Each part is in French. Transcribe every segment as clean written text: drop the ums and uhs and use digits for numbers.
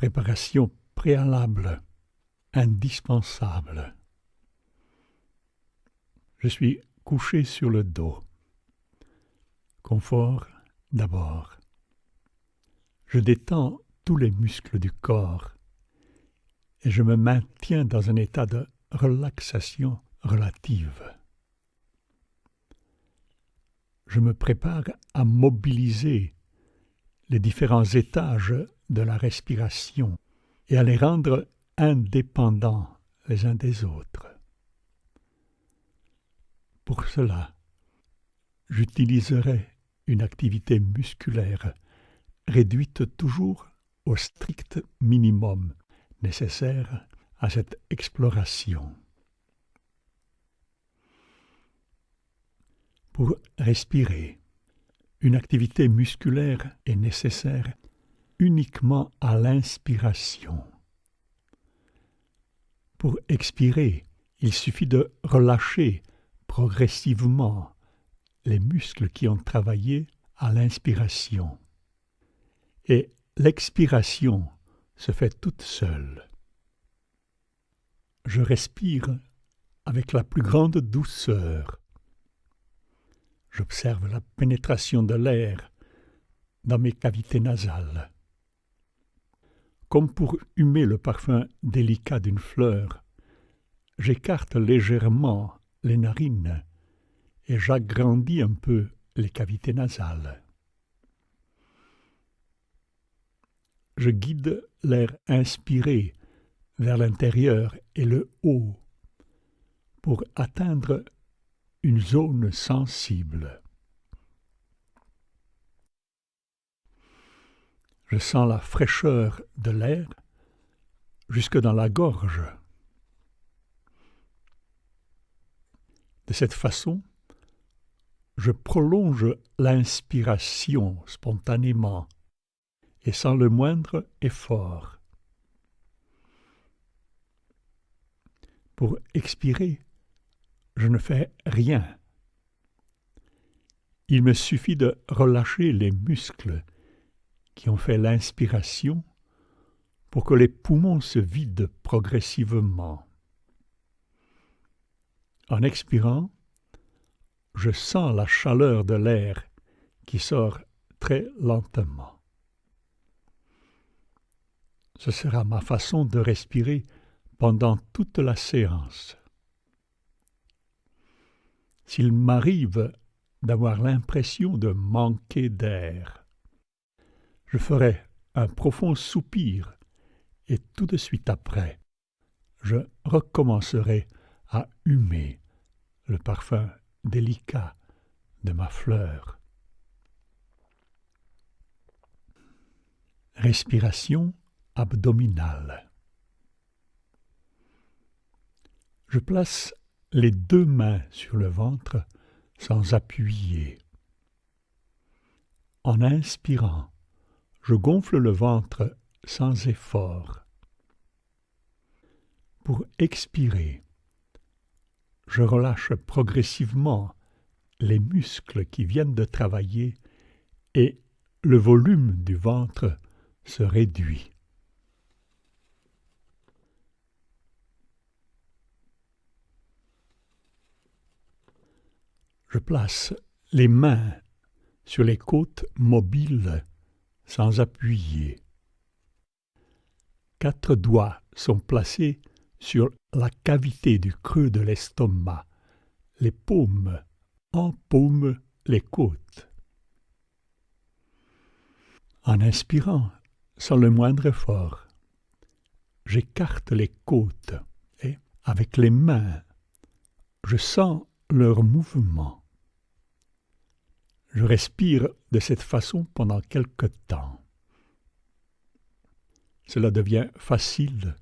préparation préalable, indispensable. Je suis couché sur le dos. Confort d'abord. Je détends tous les muscles du corps et je me maintiens dans un état de relaxation relative. Je me prépare à mobiliser les différents étages de la respiration et à les rendre indépendants les uns des autres. Pour cela, j'utiliserai une activité musculaire réduite toujours au strict minimum nécessaire à cette exploration. Pour respirer, une activité musculaire est nécessaire uniquement à l'inspiration. Pour expirer, il suffit de relâcher progressivement les muscles qui ont travaillé à l'inspiration. Et l'expiration se fait toute seule. Je respire avec la plus grande douceur. J'observe la pénétration de l'air dans mes cavités nasales. Comme pour humer le parfum délicat d'une fleur, j'écarte légèrement les narines et j'agrandis un peu les cavités nasales. Je guide l'air inspiré vers l'intérieur et le haut pour atteindre une zone sensible. Je sens la fraîcheur de l'air jusque dans la gorge. De cette façon, je prolonge l'inspiration spontanément et sans le moindre effort. Pour expirer, je ne fais rien. Il me suffit de relâcher les muscles qui ont fait l'inspiration pour que les poumons se vident progressivement. En expirant, je sens la chaleur de l'air qui sort très lentement. Ce sera ma façon de respirer pendant toute la séance. S'il m'arrive d'avoir l'impression de manquer d'air, je ferai un profond soupir et tout de suite après, je recommencerai à humer le parfum délicat de ma fleur. Respiration abdominale. Je place les deux mains sur le ventre sans appuyer. En inspirant, je gonfle le ventre sans effort. Pour expirer, je relâche progressivement les muscles qui viennent de travailler et le volume du ventre se réduit. Je place les mains sur les côtes mobiles sans appuyer. 4 doigts sont placés sur la cavité du creux de l'estomac. Les paumes empaument les côtes. En inspirant, sans le moindre effort, j'écarte les côtes et, avec les mains, je sens leur mouvement. Je respire de cette façon pendant quelque temps. Cela devient facile,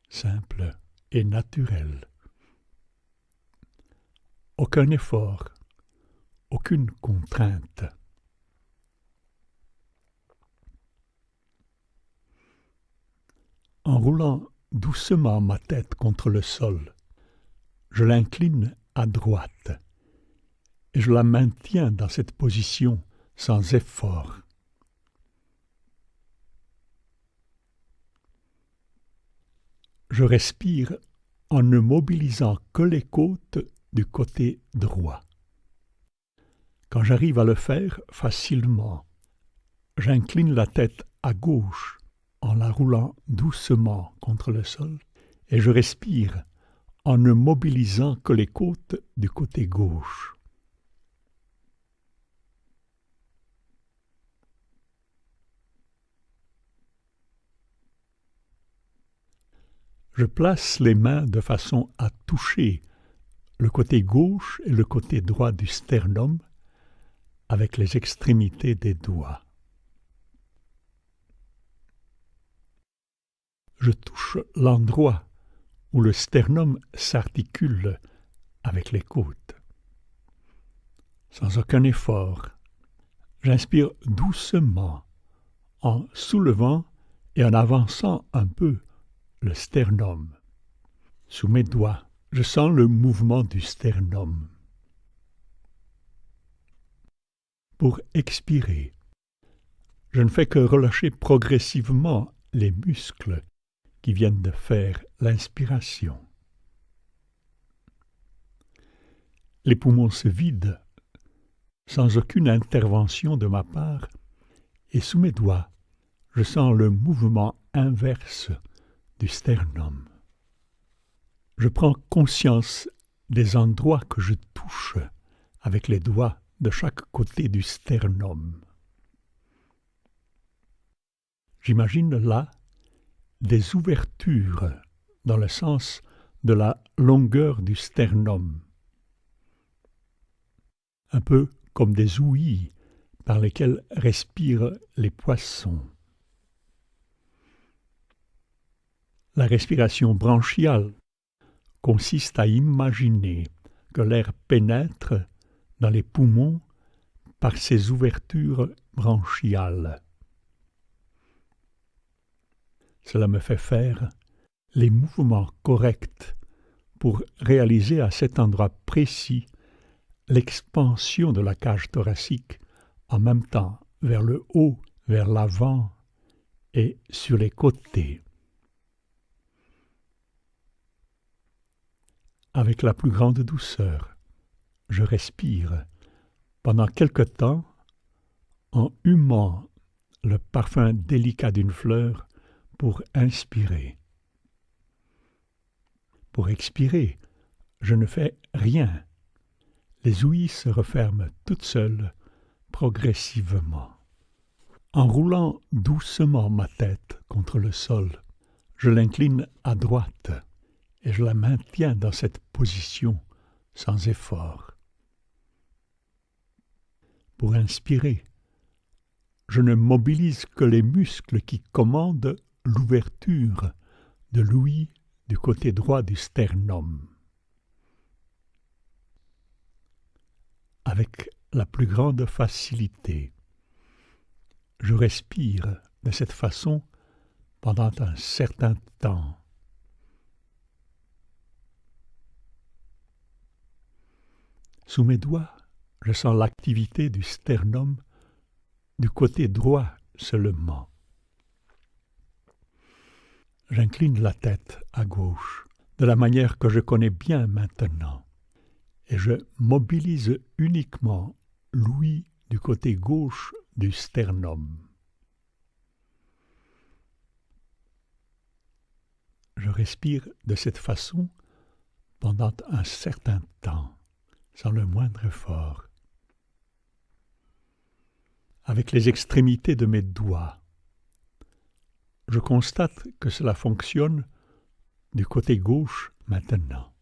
simple et naturel. Aucun effort, aucune contrainte. En roulant doucement ma tête contre le sol, je l'incline à droite et je la maintiens dans cette position sans effort. Je respire en ne mobilisant que les côtes du côté droit. Quand j'arrive à le faire facilement, j'incline la tête à gauche en la roulant doucement contre le sol et je respire en ne mobilisant que les côtes du côté gauche. Je place les mains de façon à toucher le côté gauche et le côté droit du sternum avec les extrémités des doigts. Je touche l'endroit où le sternum s'articule avec les côtes. Sans aucun effort, j'inspire doucement en soulevant et en avançant un peu le sternum. Sous mes doigts, je sens le mouvement du sternum. Pour expirer, je ne fais que relâcher progressivement les muscles qui viennent de faire l'inspiration. Les poumons se vident sans aucune intervention de ma part et sous mes doigts, je sens le mouvement inverse du sternum. Je prends conscience des endroits que je touche avec les doigts de chaque côté du sternum. J'imagine là des ouvertures dans le sens de la longueur du sternum, un peu comme des ouïes par lesquelles respirent les poissons. La respiration branchiale consiste à imaginer que l'air pénètre dans les poumons par ces ouvertures branchiales. Cela me fait faire les mouvements corrects pour réaliser à cet endroit précis l'expansion de la cage thoracique en même temps vers le haut, vers l'avant et sur les côtés. Avec la plus grande douceur, je respire pendant quelque temps en humant le parfum délicat d'une fleur pour inspirer. Pour expirer, je ne fais rien. Les ouïes se referment toutes seules, progressivement. En roulant doucement ma tête contre le sol, je l'incline à droite et je la maintiens dans cette position sans effort. Pour inspirer, je ne mobilise que les muscles qui commandent l'ouverture de l'ouïe du côté droit du sternum. Avec la plus grande facilité, je respire de cette façon pendant un certain temps. Sous mes doigts, je sens l'activité du sternum du côté droit seulement. J'incline la tête à gauche, de la manière que je connais bien maintenant, et je mobilise uniquement l'ouïe du côté gauche du sternum. Je respire de cette façon pendant un certain temps, sans le moindre effort. Avec les extrémités de mes doigts, je constate que cela fonctionne du côté gauche maintenant.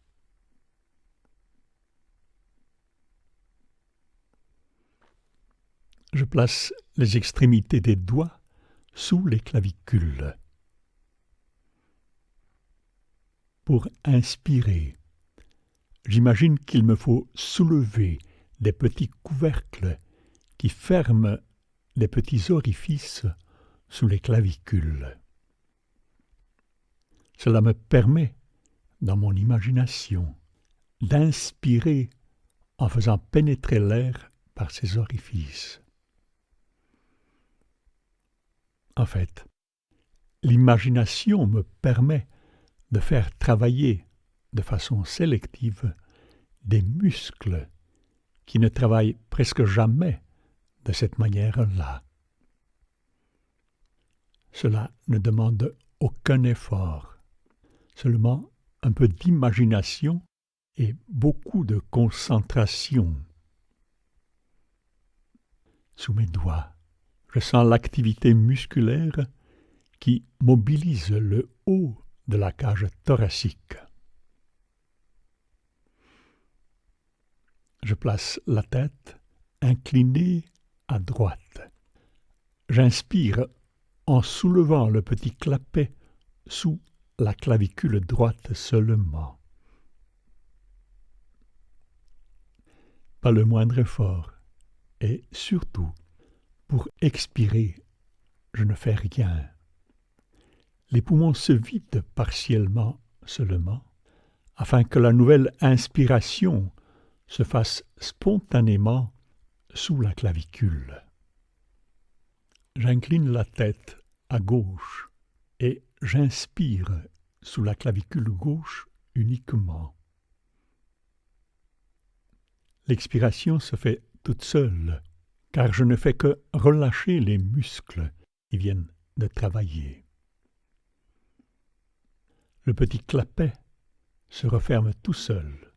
Je place les extrémités des doigts sous les clavicules. Pour inspirer, j'imagine qu'il me faut soulever des petits couvercles qui ferment des petits orifices sous les clavicules. Cela me permet, dans mon imagination, d'inspirer en faisant pénétrer l'air par ces orifices. En fait, l'imagination me permet de faire travailler de façon sélective des muscles qui ne travaillent presque jamais de cette manière-là. Cela ne demande aucun effort, seulement un peu d'imagination et beaucoup de concentration. Sous mes doigts, je sens l'activité musculaire qui mobilise le haut de la cage thoracique. Je place la tête inclinée à droite. J'inspire en soulevant le petit clapet sous la clavicule droite seulement. Pas le moindre effort, et surtout, pour expirer, je ne fais rien. Les poumons se vident partiellement seulement, afin que la nouvelle inspiration se fasse spontanément sous la clavicule. J'incline la tête à gauche et j'inspire sous la clavicule gauche uniquement. L'expiration se fait toute seule, car je ne fais que relâcher les muscles qui viennent de travailler. Le petit clapet se referme tout seul.